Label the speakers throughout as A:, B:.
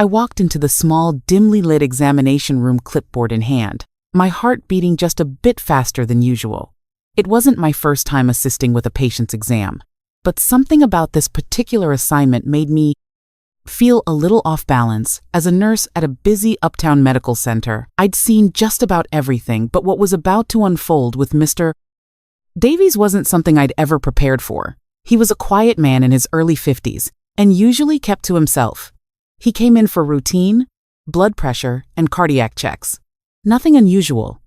A: I walked into the small, dimly lit examination room, clipboard in hand, my heart beating just a bit faster than usual. It wasn't my first time assisting with a patient's exam, but something about this particular assignment made me feel a little off balance. As a nurse at a busy uptown medical center, I'd seen just about everything, but what was about to unfold with Mr. Davies wasn't something I'd ever prepared for. He was a quiet man in his early 50s and usually kept to himself. He came in for routine, blood pressure, and cardiac checks. Nothing unusual.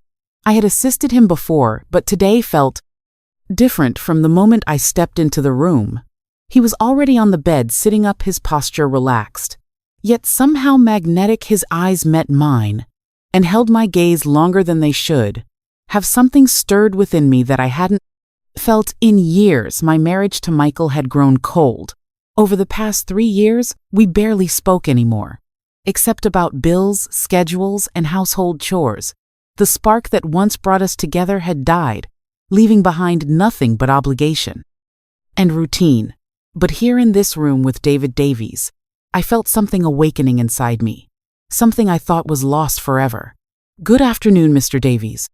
A: I had assisted him before, but today felt different from the moment I stepped into the room. He was already on the bed, sitting up, his posture relaxed. Yet somehow magnetic, his eyes met mine and held my gaze longer than they should. Have something stirred within me that I hadn't felt in years. My marriage to Michael had grown cold. Over the past 3 years, we barely spoke anymore, except about bills, schedules, and household chores. The spark that once brought us together had died, leaving behind nothing but obligation and routine. But here in this room with David Davies, I felt something awakening inside me, something I thought was lost forever. "Good afternoon, Mr. Davies,"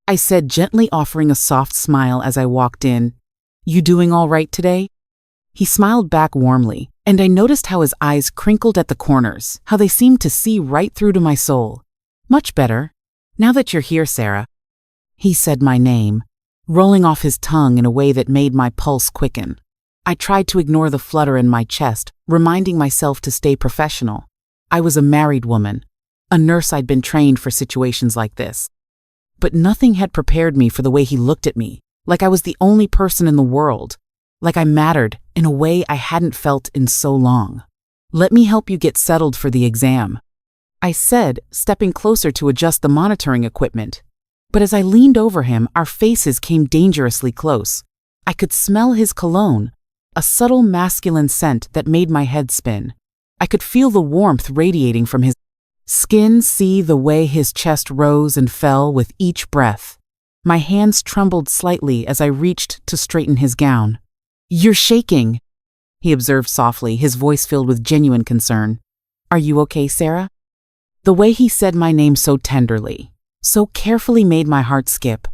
A: I said, gently offering a soft smile as I walked in. "You doing all right today?" He smiled back warmly, and I noticed how his eyes crinkled at the corners, how they seemed to see right through to my soul. "Much better. Now that you're here, Sarah." He said my name, rolling off his tongue in a way that made my pulse quicken. I tried to ignore the flutter in my chest, reminding myself to stay professional. I was a married woman, a nurse. I'd been trained for situations like this. But nothing had prepared me for the way he looked at me, like I was the only person in the world, like I mattered in a way I hadn't felt in so long. "Let me help you get settled for the exam," I said, stepping closer to adjust the monitoring equipment. But as I leaned over him, our faces came dangerously close. I could smell his cologne, a subtle masculine scent that made my head spin. I could feel the warmth radiating from his skin, see the way his chest rose and fell with each breath. My hands trembled slightly as I reached to straighten his gown. "You're shaking," he observed softly, his voice filled with genuine concern. "Are you okay, Sarah?" The way he said my name so tenderly, so carefully, made my heart skip.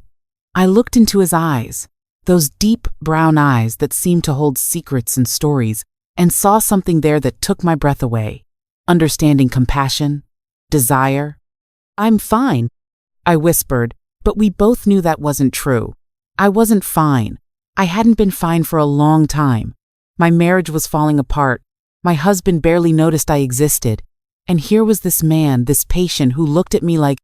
A: I looked into his eyes, those deep brown eyes that seemed to hold secrets and stories, and saw something there that took my breath away. Understanding, compassion, desire. "I'm fine," I whispered, but we both knew that wasn't true. I wasn't fine. I hadn't been fine for a long time. My marriage was falling apart. My husband barely noticed I existed. And here was this man, this patient, who looked at me like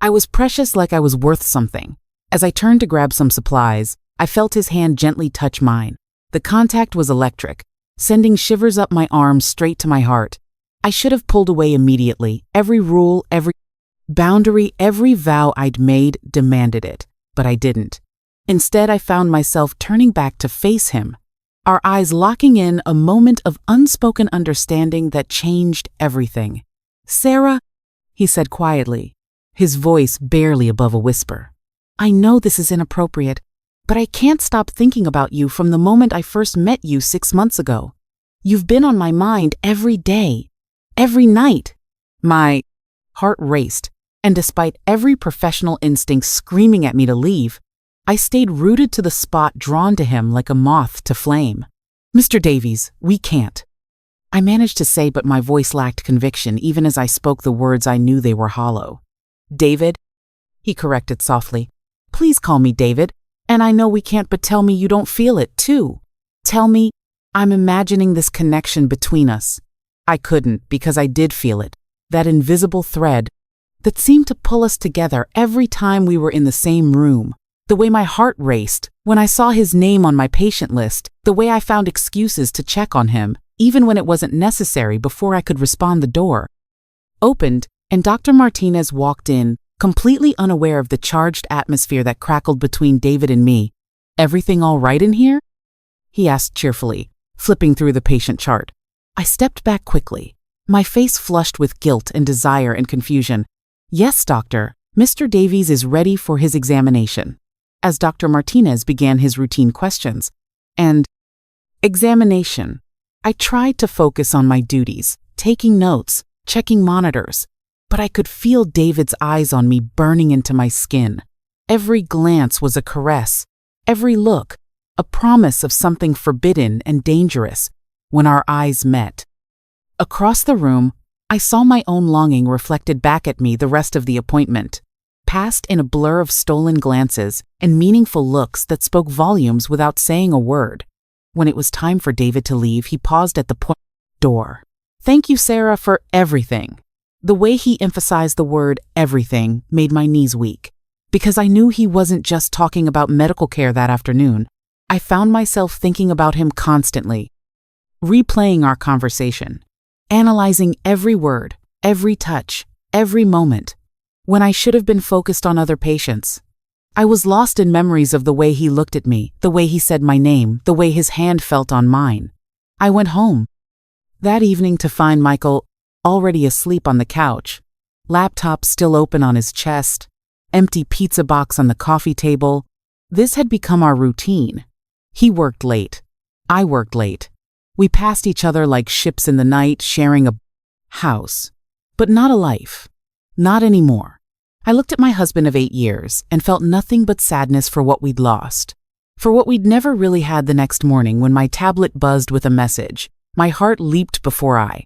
A: I was precious, like I was worth something. As I turned to grab some supplies, I felt his hand gently touch mine. The contact was electric, sending shivers up my arms straight to my heart. I should have pulled away immediately. Every rule, every boundary, every vow I'd made demanded it, but I didn't. Instead, I found myself turning back to face him, our eyes locking in, a moment of unspoken understanding that changed everything. "Sarah," he said quietly, his voice barely above a whisper. "I know this is inappropriate, but I can't stop thinking about you from the moment I first met you 6 months ago. You've been on my mind every day, every night." My heart raced, and despite every professional instinct screaming at me to leave, I stayed rooted to the spot, drawn to him like a moth to flame. "Mr. Davies, we can't," I managed to say, but my voice lacked conviction. Even as I spoke the words, I knew they were hollow. "David," he corrected softly. "Please call me David. And I know we can't, but tell me you don't feel it, too. Tell me I'm imagining this connection between us." I couldn't, because I did feel it, that invisible thread that seemed to pull us together every time we were in the same room. The way my heart raced when I saw his name on my patient list, the way I found excuses to check on him, even when it wasn't necessary. Before I could respond, the door opened, and Dr. Martinez walked in, completely unaware of the charged atmosphere that crackled between David and me. "Everything all right in here?" he asked cheerfully, flipping through the patient chart. I stepped back quickly, my face flushed with guilt and desire and confusion. "Yes, doctor, Mr. Davies is ready for his examination." As Dr. Martinez began his routine questions and examination, I tried to focus on my duties, taking notes, checking monitors, but I could feel David's eyes on me burning into my skin. Every glance was a caress, every look, a promise of something forbidden and dangerous when our eyes met. Across the room, I saw my own longing reflected back at me the rest of the appointment, passed in a blur of stolen glances and meaningful looks that spoke volumes without saying a word. When it was time for David to leave, he paused at the door. "Thank you, Sarah, for everything." The way he emphasized the word everything made my knees weak, because I knew he wasn't just talking about medical care that afternoon. I found myself thinking about him constantly, replaying our conversation, analyzing every word, every touch, every moment, when I should have been focused on other patients. I was lost in memories of the way he looked at me, the way he said my name, the way his hand felt on mine. I went home that evening to find Michael already asleep on the couch, laptop still open on his chest, empty pizza box on the coffee table. This had become our routine. He worked late. I worked late. We passed each other like ships in the night, sharing a house, but not a life. Not anymore. I looked at my husband of 8 years and felt nothing but sadness for what we'd lost, for what we'd never really had. The next morning, when my tablet buzzed with a message, my heart leaped before I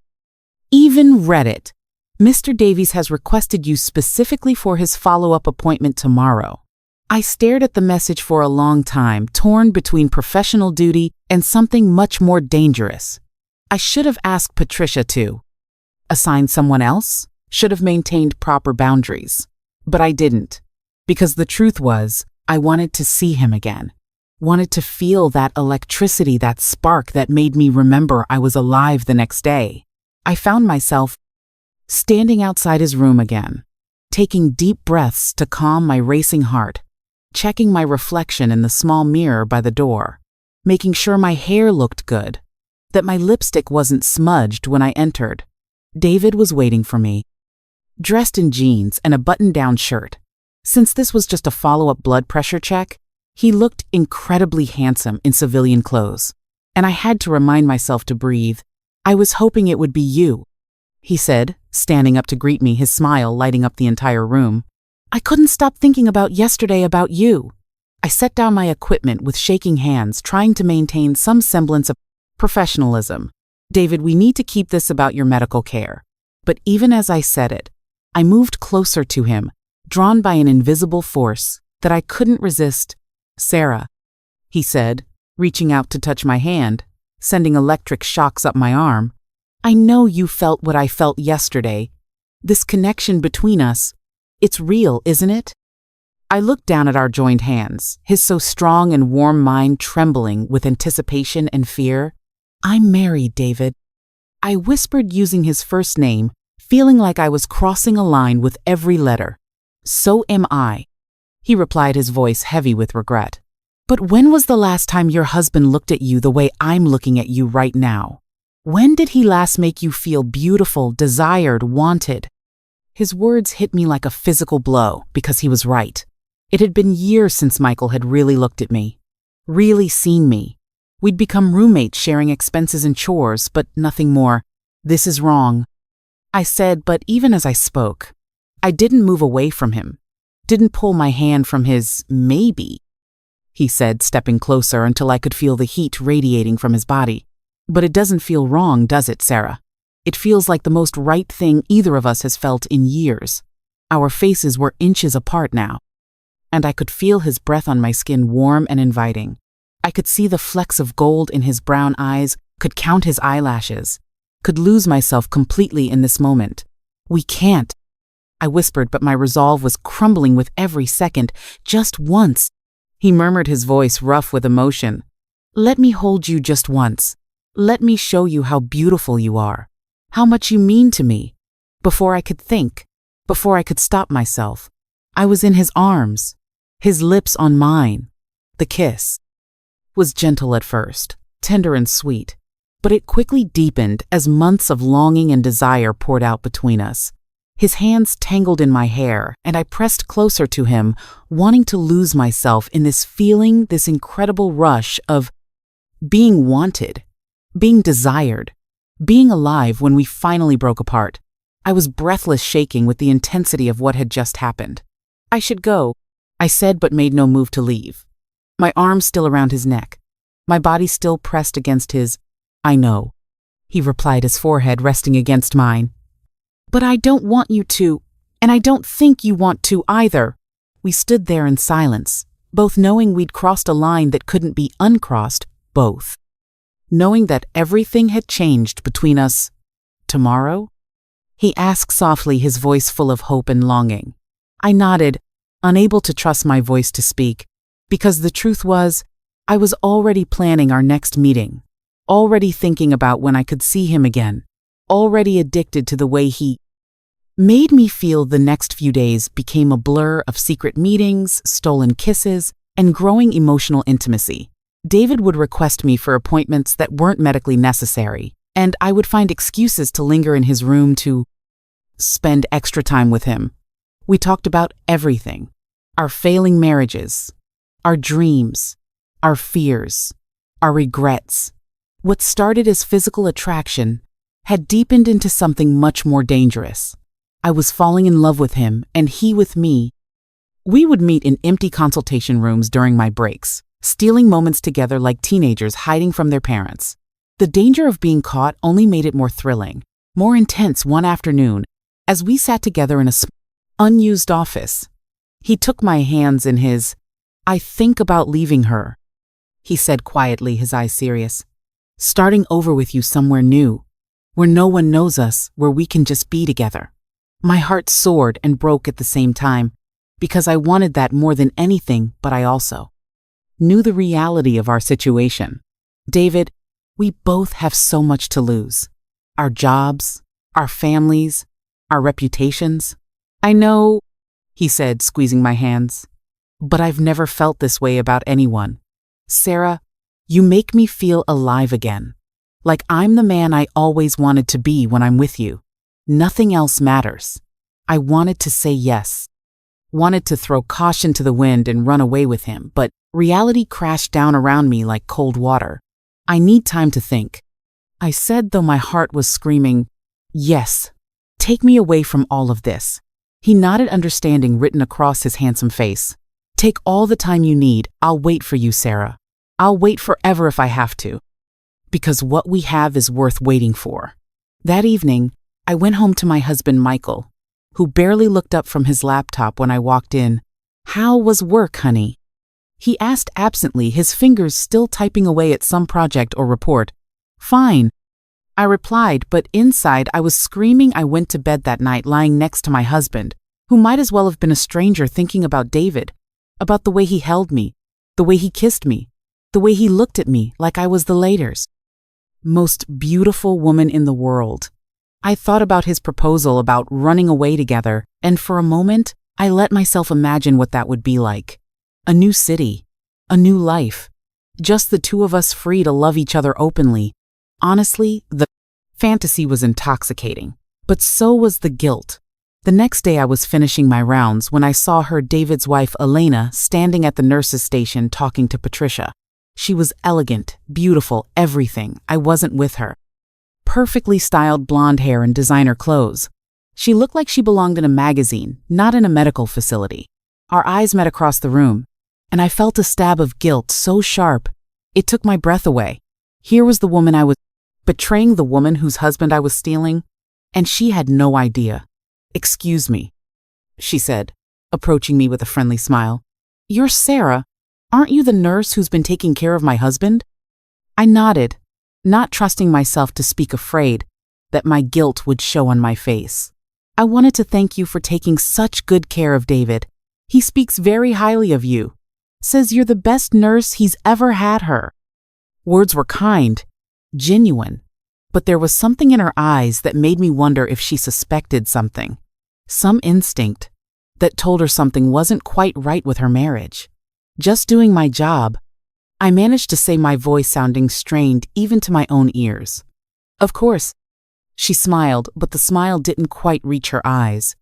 A: even read it. "Mr. Davies has requested you specifically for his follow-up appointment tomorrow." I stared at the message for a long time, torn between professional duty and something much more dangerous. I should have asked Patricia to assign someone else, should have maintained proper boundaries. But I didn't, because the truth was, I wanted to see him again, wanted to feel that electricity, that spark that made me remember I was alive the next day. I found myself standing outside his room again, taking deep breaths to calm my racing heart, checking my reflection in the small mirror by the door, making sure my hair looked good, that my lipstick wasn't smudged when I entered. David was waiting for me, dressed in jeans and a button-down shirt. Since this was just a follow-up blood pressure check, he looked incredibly handsome in civilian clothes, and I had to remind myself to breathe. "I was hoping it would be you," he said, standing up to greet me, his smile lighting up the entire room. "I couldn't stop thinking about yesterday, about you." I set down my equipment with shaking hands, trying to maintain some semblance of professionalism. "David, we need to keep this about your medical care." But even as I said it, I moved closer to him, drawn by an invisible force that I couldn't resist. "Sarah," he said, reaching out to touch my hand, sending electric shocks up my arm. "I know you felt what I felt yesterday. This connection between us, it's real, isn't it?" I looked down at our joined hands, his so strong and warm mind trembling with anticipation and fear. "I'm married, David," I whispered, using his first name, feeling like I was crossing a line with every letter. "So am I," he replied, his voice heavy with regret. "But when was the last time your husband looked at you the way I'm looking at you right now? When did he last make you feel beautiful, desired, wanted?" His words hit me like a physical blow, because he was right. It had been years since Michael had really looked at me, really seen me. We'd become roommates, sharing expenses and chores, but nothing more. "This is wrong," I said, but even as I spoke, I didn't move away from him, didn't pull my hand from his maybe, he said, stepping closer until I could feel the heat radiating from his body. "But it doesn't feel wrong, does it, Sarah? It feels like the most right thing either of us has felt in years." Our faces were inches apart now, and I could feel his breath on my skin, warm and inviting. I could see the flecks of gold in his brown eyes, could count his eyelashes, could lose myself completely in this moment. "We can't," I whispered, but my resolve was crumbling with every second. "Just once," he murmured, his voice rough with emotion. "Let me hold you just once. Let me show you how beautiful you are, how much you mean to me." Before I could think, before I could stop myself, I was in his arms, his lips on mine. The kiss was gentle at first, tender and sweet, but it quickly deepened as months of longing and desire poured out between us. His hands tangled in my hair, and I pressed closer to him, wanting to lose myself in this feeling, this incredible rush of being wanted, being desired, being alive when we finally broke apart. I was breathless, shaking with the intensity of what had just happened. I should go, I said, but made no move to leave. My arm still around his neck, my body still pressed against his. I know, he replied, his forehead resting against mine. But I don't want you to, and I don't think you want to either. We stood there in silence, both knowing we'd crossed a line that couldn't be uncrossed, both knowing that everything had changed between us. Tomorrow? He asked softly, his voice full of hope and longing. I nodded, unable to trust my voice to speak, because the truth was, I was already planning our next meeting, already thinking about when I could see him again, already addicted to the way he made me feel. The next few days became a blur of secret meetings, stolen kisses, and growing emotional intimacy. David would request me for appointments that weren't medically necessary, and I would find excuses to linger in his room to spend extra time with him. We talked about everything: our failing marriages, our dreams, our fears, our regrets. What started as physical attraction had deepened into something much more dangerous. I was falling in love with him, and he with me. We would meet in empty consultation rooms during my breaks, stealing moments together like teenagers hiding from their parents. The danger of being caught only made it more thrilling, more intense. One afternoon, as we sat together in a unused office, he took my hands in his. I think about leaving her, he said quietly, his eyes serious. Starting over with you somewhere new, where no one knows us, where we can just be together. My heart soared and broke at the same time, because I wanted that more than anything, but I also knew the reality of our situation. David, we both have so much to lose. Our jobs, our families, our reputations. I know, he said, squeezing my hands, but I've never felt this way about anyone. Sarah, you make me feel alive again. Like I'm the man I always wanted to be when I'm with you. Nothing else matters. I wanted to say yes. Wanted to throw caution to the wind and run away with him, but reality crashed down around me like cold water. I need time to think, I said, though my heart was screaming, yes, take me away from all of this. He nodded, understanding written across his handsome face. Take all the time you need. I'll wait for you, Sarah. I'll wait forever if I have to. Because what we have is worth waiting for. That evening, I went home to my husband, Michael, who barely looked up from his laptop when I walked in. How was work, honey? He asked absently, his fingers still typing away at some project or report. Fine, I replied, but inside I was screaming. I went to bed that night lying next to my husband, who might as well have been a stranger, thinking about David, about the way he held me, the way he kissed me, the way he looked at me like I was the latest most beautiful woman in the world. I thought about his proposal, about running away together, and for a moment, I let myself imagine what that would be like. A new city, a new life, just the two of us free to love each other openly. Honestly, the fantasy was intoxicating, but so was the guilt. The next day I was finishing my rounds when I saw her, David's wife, Elena, standing at the nurse's station talking to Patricia. She was elegant, beautiful, everything. I wasn't with her. Perfectly styled blonde hair and designer clothes. She looked like she belonged in a magazine, not in a medical facility. Our eyes met across the room, and I felt a stab of guilt so sharp, it took my breath away. Here was the woman I was betraying, the woman whose husband I was stealing, and she had no idea. Excuse me, she said, approaching me with a friendly smile. You're Sarah. Aren't you the nurse who's been taking care of my husband? I nodded, not trusting myself to speak, afraid that my guilt would show on my face. I wanted to thank you for taking such good care of David. He speaks very highly of you. Says you're the best nurse he's ever had. Her words were kind, genuine, but there was something in her eyes that made me wonder if she suspected something. Some instinct that told her something wasn't quite right with her marriage. Just doing my job, I managed to say, my voice sounding strained even to my own ears. Of course, she smiled, but the smile didn't quite reach her eyes.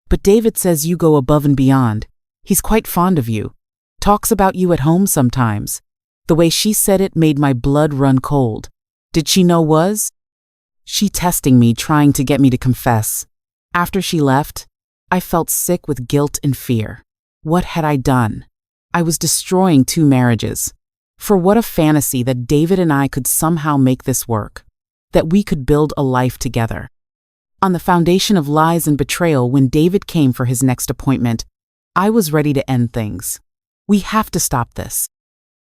A: But David says you go above and beyond. He's quite fond of you. Talks about you at home sometimes. The way she said it made my blood run cold. Did she know? Was she testing me, trying to get me to confess? After she left, I felt sick with guilt and fear. What had I done? I was destroying 2 marriages. For what a fantasy that David and I could somehow make this work, that we could build a life together. On the foundation of lies and betrayal, when David came for his next appointment, I was ready to end things. We have to stop this,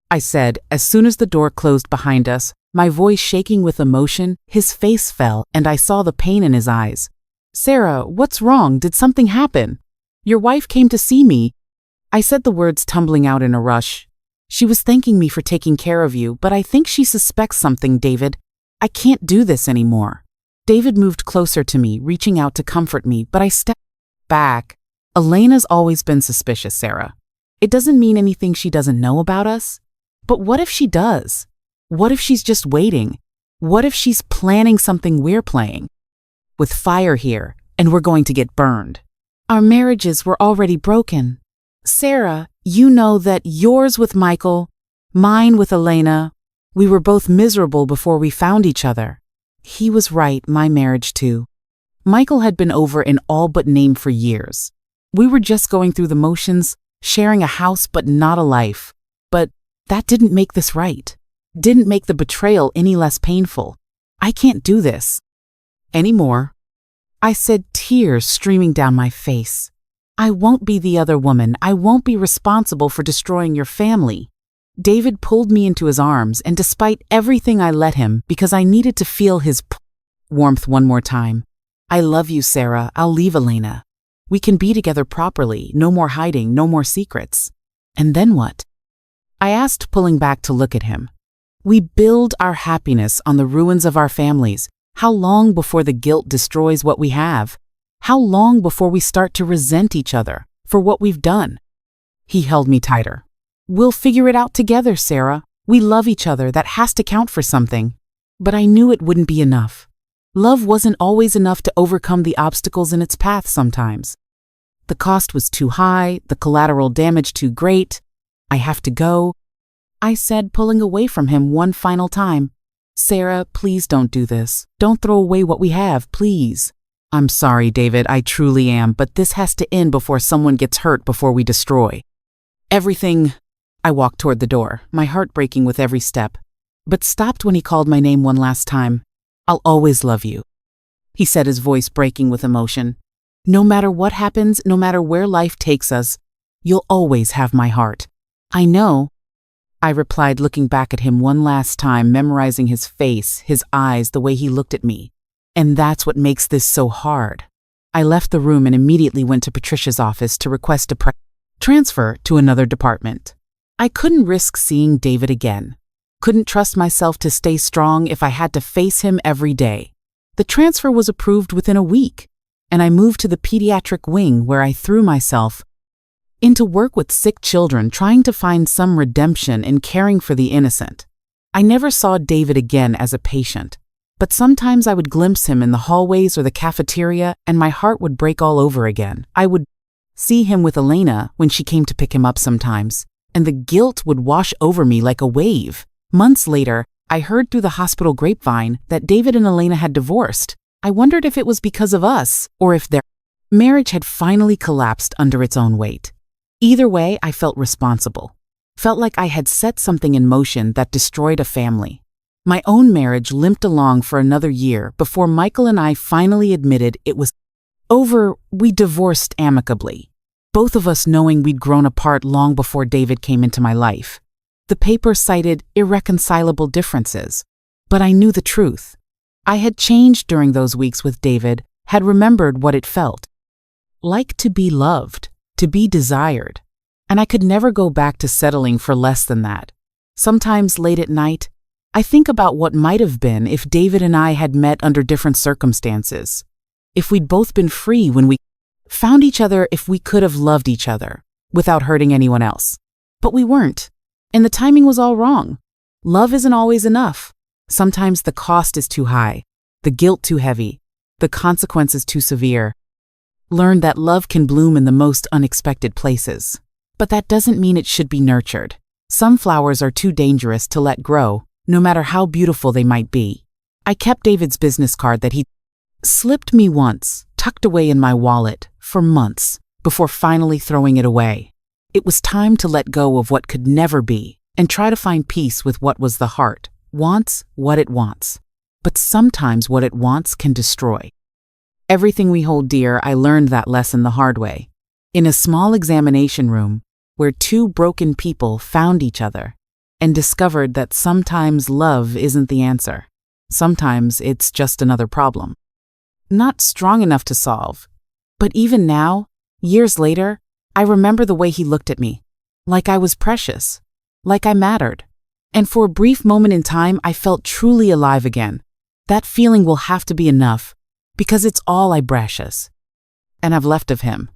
A: I said, as soon as the door closed behind us, my voice shaking with emotion. His face fell, and I saw the pain in his eyes. Sarah, what's wrong? Did something happen? Your wife came to see me. I said the words tumbling out in a rush. She was thanking me for taking care of you, but I think she suspects something, David. I can't do this anymore. David moved closer to me, reaching out to comfort me, but I stepped back. Elena's always been suspicious, Sarah. It doesn't mean anything she doesn't know about us. But what if she does? What if she's just waiting? What if she's planning something we're playing? With fire here, and we're going to get burned. Our marriages were already broken. Sarah, you know that yours with Michael, mine with Elena, we were both miserable before we found each other. He was right, my marriage too. Michael had been over in all but name for years. We were just going through the motions, sharing a house but not a life. But that didn't make this right. Didn't make the betrayal any less painful. I can't do this anymore. I said, tears streaming down my face. I won't be the other woman. I won't be responsible for destroying your family. David pulled me into his arms, and despite everything I let him, because I needed to feel his warmth one more time. I love you, Sarah. I'll leave Elena. We can be together properly. No more hiding, no more secrets. And then what? I asked, pulling back to look at him. We build our happiness on the ruins of our families. How long before the guilt destroys what we have? How long before we start to resent each other for what we've done? He held me tighter. We'll figure it out together, Sarah. We love each other. That has to count for something. But I knew it wouldn't be enough. Love wasn't always enough to overcome the obstacles in its path sometimes. The cost was too high, the collateral damage too great. I have to go, I said, pulling away from him one final time. Sarah, please don't do this. Don't throw away what we have, please. I'm sorry, David, I truly am, but this has to end before someone gets hurt, before we destroy everything. I walked toward the door, my heart breaking with every step, but stopped when he called my name one last time. I'll always love you, he said, his voice breaking with emotion. No matter what happens, no matter where life takes us, you'll always have my heart. I know, I replied, looking back at him one last time, memorizing his face, his eyes, the way he looked at me. And that's what makes this so hard. I left the room and immediately went to Patricia's office to request a transfer to another department. I couldn't risk seeing David again. Couldn't trust myself to stay strong if I had to face him every day. The transfer was approved within a week, and I moved to the pediatric wing, where I threw myself into work with sick children, trying to find some redemption in caring for the innocent. I never saw David again as a patient, but sometimes I would glimpse him in the hallways or the cafeteria, and my heart would break all over again. I would see him with Elena when she came to pick him up sometimes, and the guilt would wash over me like a wave. Months later, I heard through the hospital grapevine that David and Elena had divorced. I wondered if it was because of us, or if their marriage had finally collapsed under its own weight. Either way, I felt responsible. Felt like I had set something in motion that destroyed a family. My own marriage limped along for another year before Michael and I finally admitted it was over. We divorced amicably, both of us knowing we'd grown apart long before David came into my life. The paper cited irreconcilable differences, but I knew the truth. I had changed during those weeks with David, had remembered what it felt like to be loved, to be desired, and I could never go back to settling for less than that. Sometimes late at night, I think about what might have been if David and I had met under different circumstances, if we'd both been free when we found each other, if we could have loved each other without hurting anyone else. But we weren't, and the timing was all wrong. Love isn't always enough. Sometimes the cost is too high, the guilt too heavy, the consequences too severe. Learned that love can bloom in the most unexpected places. But that doesn't mean it should be nurtured. Some flowers are too dangerous to let grow, no matter how beautiful they might be. I kept David's business card that he Slipped me once, tucked away in my wallet, for months, before finally throwing it away. It was time to let go of what could never be, and try to find peace with what was the heart, wants what it wants. But sometimes what it wants can destroy. Everything we hold dear, I learned that lesson the hard way. In a small examination room, where two broken people found each other, and discovered that sometimes love isn't the answer. Sometimes it's just another problem. Not strong enough to solve. But even now, years later, I remember the way he looked at me. Like I was precious. Like I mattered. And for a brief moment in time, I felt truly alive again. That feeling will have to be enough, because it's all I precious. And I've left of him.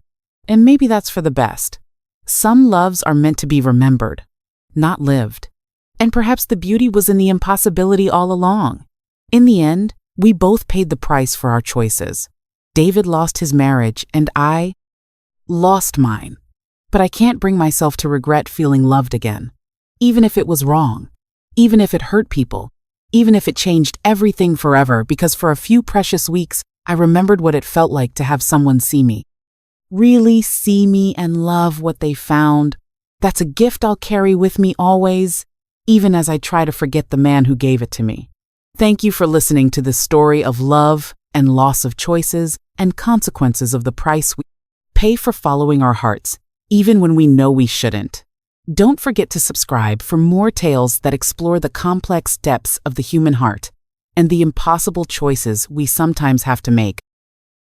A: And maybe that's for the best. Some loves are meant to be remembered, not lived. And perhaps the beauty was in the impossibility all along. In the end, we both paid the price for our choices. David lost his marriage, and I lost mine. But I can't bring myself to regret feeling loved again. Even if it was wrong. Even if it hurt people. Even if it changed everything forever, because for a few precious weeks, I remembered what it felt like to have someone see me. Really see me and love what they found. That's a gift I'll carry with me always, even as I try to forget the man who gave it to me. Thank you for listening to this story of love and loss of choices and consequences of the price we pay for following our hearts, even when we know we shouldn't. Don't forget to subscribe for more tales that explore the complex depths of the human heart and the impossible choices we sometimes have to make.